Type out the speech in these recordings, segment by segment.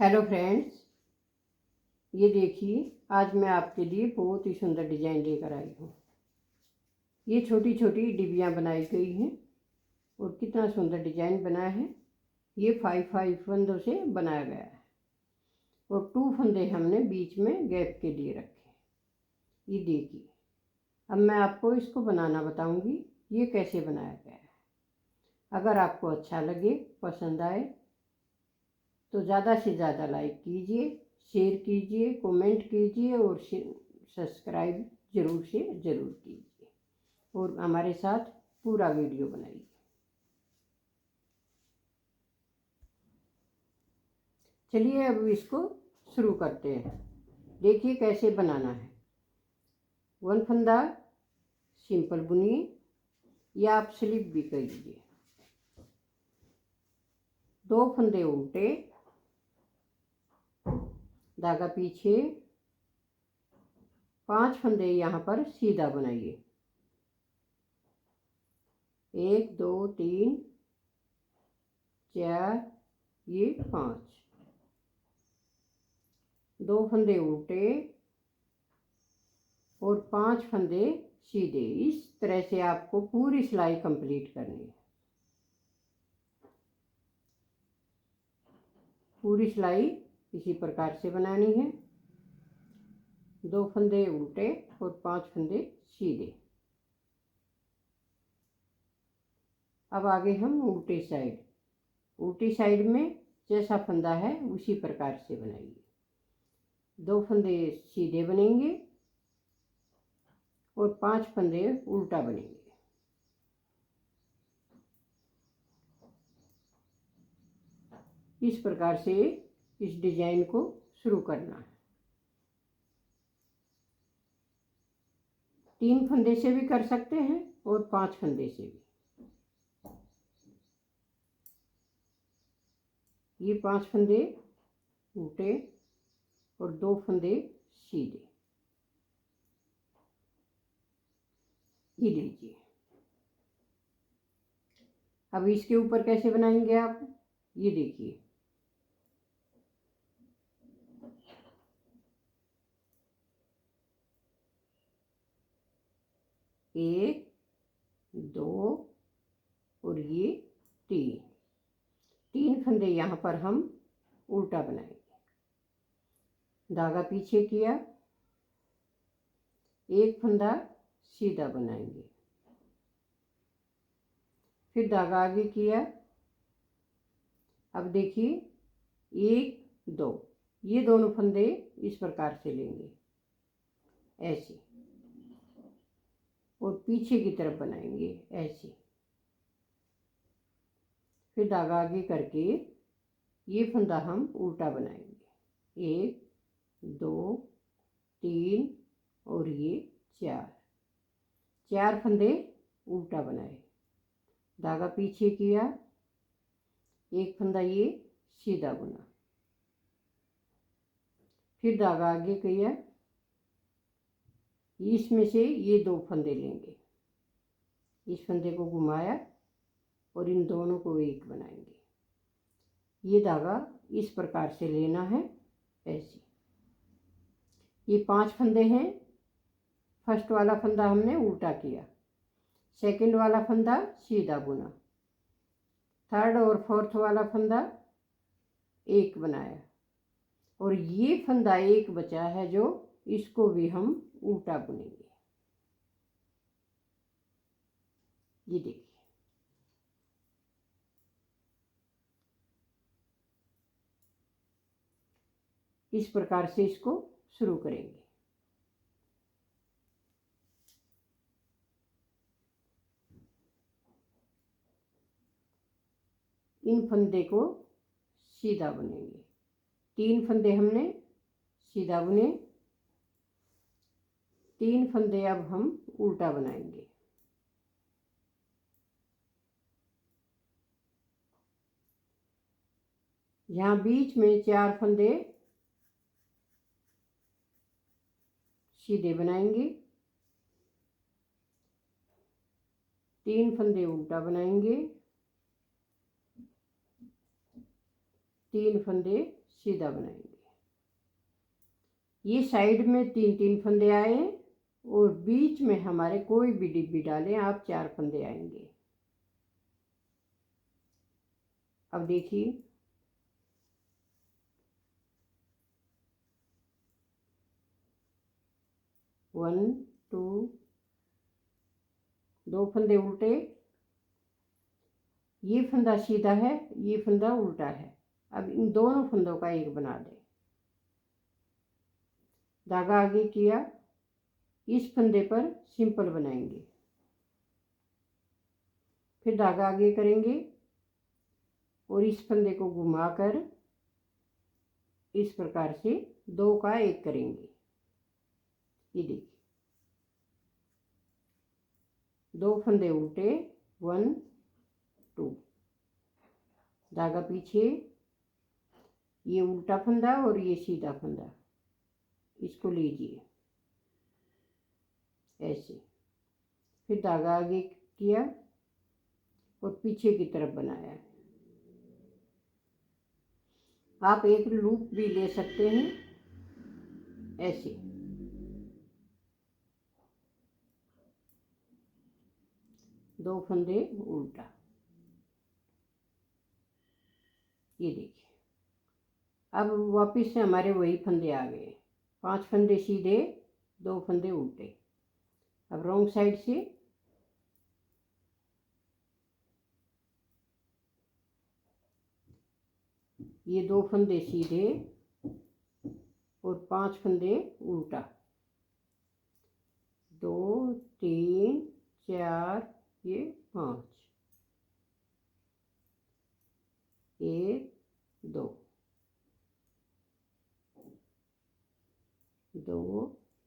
Hello friends, ये देखिए आज मैं आपके लिए बहुत ही सुंदर डिजाइन लेकर आई हूँ। ये छोटी छोटी डिबियाँ बनाई गई हैं और कितना सुंदर डिजाइन बना है। ये 5 फंदों से बनाया गया है और 2 फंदे हमने बीच में गैप के लिए रखे। ये देखिए, अब मैं आपको इसको बनाना बताऊंगी ये कैसे बनाया गया है। अगर आपको अच्छा लगे, पसंद आए तो ज़्यादा से ज़्यादा लाइक कीजिए, शेयर कीजिए, कमेंट कीजिए और सब्सक्राइब ज़रूर से ज़रूर कीजिए और हमारे साथ पूरा वीडियो बनाइए। चलिए अब इसको शुरू करते हैं। देखिए कैसे बनाना है। 1 फंदा सिंपल बुनिए या आप स्लिप भी करिए। 2 फंदे उल्टे, धागा पीछे, 5 फंदे यहाँ पर सीधा बनाइए। 1 2 3 4 ये 5, 2 फंदे उल्टे और 5 फंदे सीधे। इस तरह से आपको पूरी सिलाई कंप्लीट करनी है। पूरी सिलाई इसी प्रकार से बनानी है। 2 फंदे उल्टे और 5 फंदे सीधे। अब आगे हम उल्टी साइड में जैसा फंदा है उसी प्रकार से बनाइए। 2 फंदे सीधे बनेंगे और 5 फंदे उल्टा बनेंगे। इस प्रकार से इस डिजाइन को शुरू करना है। 3 फंदे से भी कर सकते हैं और 5 फंदे से भी। ये 5 फंदे उल्टे और 2 फंदे सीधे। ये लीजिए। अब इसके ऊपर कैसे बनाएंगे आप, ये देखिए। एक, 2 और ये 3 फंदे यहाँ पर हम उल्टा बनाएंगे। धागा पीछे किया, 1 फंदा सीधा बनाएंगे, फिर धागा आगे किया। अब देखिए 1 2 ये दोनों फंदे इस प्रकार से लेंगे ऐसे और पीछे की तरफ बनाएंगे ऐसे। फिर धागा आगे करके ये फंदा हम उल्टा बनाएंगे। 1 2 3 और ये 4 फंदे उल्टा बनाए। धागा पीछे किया, 1 फंदा ये सीधा बुना, फिर धागा आगे किया। इसमें से ये 2 फंदे लेंगे, इस फंदे को घुमाया और इन दोनों को एक बनाएंगे। ये धागा इस प्रकार से लेना है ऐसे। ये 5 फंदे हैं। फर्स्ट वाला फंदा हमने उल्टा किया, सेकंड वाला फंदा सीधा बुना, थर्ड और फोर्थ वाला फंदा एक बनाया और ये फंदा एक बचा है जो इसको भी हम उल्टा बुनेंगे। ये देखिए। इस प्रकार से इसको शुरू करेंगे। इन फंदे को सीधा बुनेंगे। 3 फंदे हमने सीधा बुने, 3 फंदे अब हम उल्टा बनाएंगे। यहाँ बीच में 4 फंदे सीधे बनाएंगे, 3 फंदे उल्टा बनाएंगे, 3 फंदे सीधा बनाएंगे। ये साइड में 3-3 फंदे आए और बीच में हमारे कोई भी डिब्बी डालें आप 4 फंदे आएंगे। अब देखिए 1 2 2 फंदे उल्टे, ये फंदा सीधा है, ये फंदा उल्टा है। अब इन दोनों फंदों का एक बना दें। धागा आगे किया, इस फंदे पर सिंपल बनाएंगे, फिर धागा आगे करेंगे और इस फंदे को घुमाकर इस प्रकार से 2 का एक करेंगे। ये देखिए 2 फंदे उल्टे, 1 2, धागा पीछे, ये उल्टा फंदा और ये सीधा फंदा, इसको लीजिए ऐसे, फिर धागा आगे किया और पीछे की तरफ बनाया। आप एक लूप भी ले सकते हैं ऐसे। दो फंदे उल्टा, ये देखिए। अब वापस से हमारे वही फंदे आ गए, 5 फंदे सीधे, 2 फंदे उल्टे। अब रॉन्ग साइड से ये 2 फंदे सीधे और 5 फंदे उल्टा, 2 3 4 ये 5, 1 2 2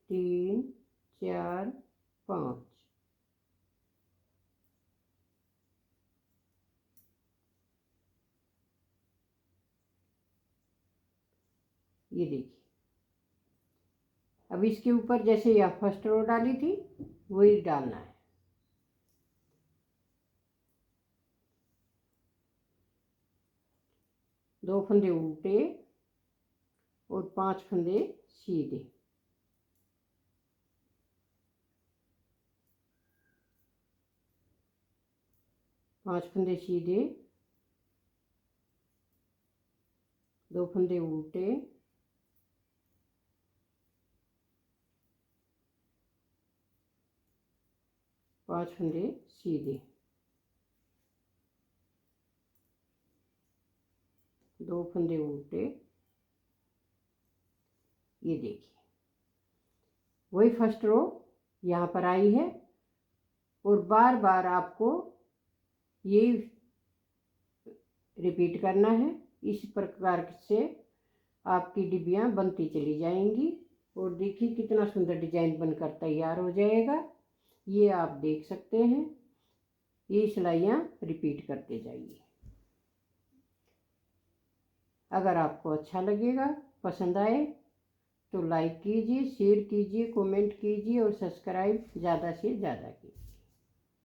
3 4 5, ये देखिए। अब इसके ऊपर जैसे यह फर्स्ट रो डाली थी वही डालना है। दो फंदे उल्टे और 5 फंदे सीधे, पांच फंदे सीधे, 2 फंदे उल्टे, 5 फंदे सीधे, 2 फंदे उल्टे, ये देखिए वही फर्स्ट रो यहाँ पर आई है। और बार बार आपको ये रिपीट करना है। इस प्रकार से आपकी डिब्बियाँ बनती चली जाएंगी और देखिए कितना सुंदर डिजाइन बनकर तैयार हो जाएगा। ये आप देख सकते हैं, ये सिलाइयाँ रिपीट करते जाइए। अगर आपको अच्छा लगेगा, पसंद आए तो लाइक कीजिए, शेयर कीजिए, कमेंट कीजिए और सब्सक्राइब ज़्यादा से ज़्यादा कीजिए।